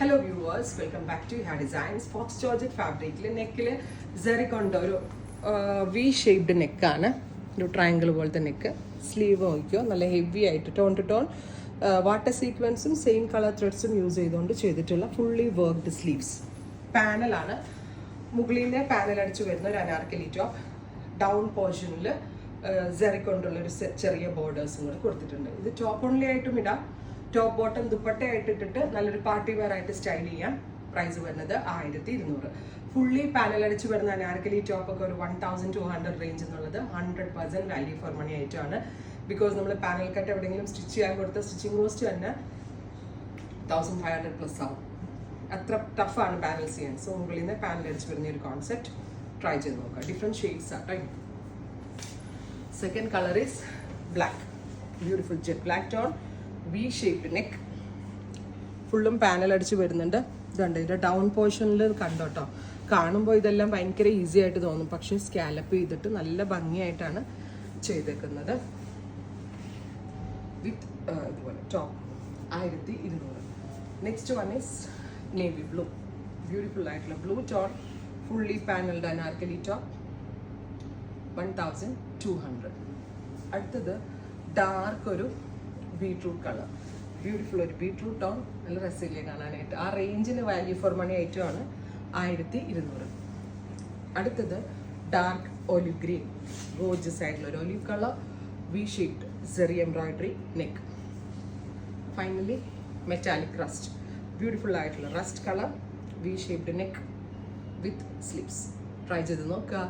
Hello viewers, welcome back to ha designs. Faux georgette ഫാബ്രിക്കിൽ നെക്കിൽ സെറിക്കൊണ്ട് ഒരു വി ഷേപ്ഡ് നെക്കാണ്. ഒരു ട്രയാങ്കിൾ പോലത്തെ നെക്ക്. സ്ലീവ് നോക്കിയോ, നല്ല ഹെവി ആയിട്ട് ടോൺ ടു ടോൺ വാട്ടർ സീക്വൻസും സെയിം കളർ ത്രെഡ്സും യൂസ് ചെയ്തുകൊണ്ട് ചെയ്തിട്ടുള്ള ഫുള്ളി വർക്ക്ഡ് സ്ലീവ്സ്. പാനലാണ്, മുകളിൽ നിന്ന് പാനൽ അടിച്ച് വരുന്ന ഒരു അനാർക്കലി ടോപ്പ്. ഡൗൺ പോർഷനിൽ സെറിക്കൊണ്ടുള്ളൊരു ചെറിയ ബോർഡേഴ്സും കൂടെ കൊടുത്തിട്ടുണ്ട്. ഇത് ടോപ്പ് ഓൺലി ആയിട്ടും ഇടാം, ടോപ്പ് ബോട്ടം ദുപ്പട്ടയായിട്ട് ഇട്ടിട്ട് നല്ലൊരു പാർട്ടി വെയർ ആയിട്ട് സ്റ്റൈൽ ചെയ്യാം. പ്രൈസ് വരുന്നത് 1200. ഫുള്ളി പാനൽ അടിച്ച് വരുന്ന അനാർക്കലി ടോപ്പൊക്കെ ഒരു 1200 റേഞ്ച് എന്നുള്ളത് 100% വാല്യൂ ഫോർ മണി ആയിട്ടാണ്. ബിക്കോസ് നമ്മൾ പാനൽ കട്ട് എവിടെയെങ്കിലും സ്റ്റിച്ച് ചെയ്യാൻ കൊടുത്ത സ്റ്റിച്ചിങ് കോസ്റ്റ് തന്നെ 1500+ ആവും. അത്ര ടഫാണ് പാനൽസ് ചെയ്യാൻ. സോ മുകളിൽ നിന്ന് പാനൽ അടിച്ച് വരുന്ന ഒരു കോൺസെപ്റ്റ് ട്രൈ ചെയ്ത് നോക്കാം. ഡിഫറെൻറ്റ് ഷെയ്ഡ്സ് ആണ്. Second colour is black. Beautiful jet black tone, V shaped neck. ഫുള്ളും പാനൽ അടിച്ച് വരുന്നുണ്ട്. ഇതുണ്ട്, ഇതിൻ്റെ ഡൗൺ പോർഷനിൽ കണ്ടോട്ടോ. കാണുമ്പോൾ ഇതെല്ലാം ഭയങ്കര ഈസി ആയിട്ട് തോന്നും, പക്ഷേ സ്കാലപ്പ് ചെയ്തിട്ട് നല്ല ഭംഗിയായിട്ടാണ് ചെയ്തേക്കുന്നത്. വിത്ത് ഇതുപോലെ top 1200. Next one is navy blue. Beautiful ആയിട്ടുള്ള blue tone, fully panelled anarkali top 1200. അടുത്തത് ഡാർക്ക് ഒരു ബീട്രൂട്ട് കളർ. ബ്യൂട്ടിഫുൾ ഒരു ബീട്രൂട്ട് ടോൺ, നല്ല രസമില്ലേ കാണാനായിട്ട്. ആ റേഞ്ചിന് വാല്യൂ ഫോർ മണി ആയിട്ടുമാണ് 1200. അടുത്തത് ഡാർക്ക് ഒലിവ് ഗ്രീൻ, ഗോർജസ് ആയിട്ടുള്ള ഒരു olive colour, V shaped zari embroidery neck. Finally metallic rust, beautiful ആയിട്ടുള്ള rust colour, V shaped neck with sleeves. Try ചെയ്ത് നോക്കുക.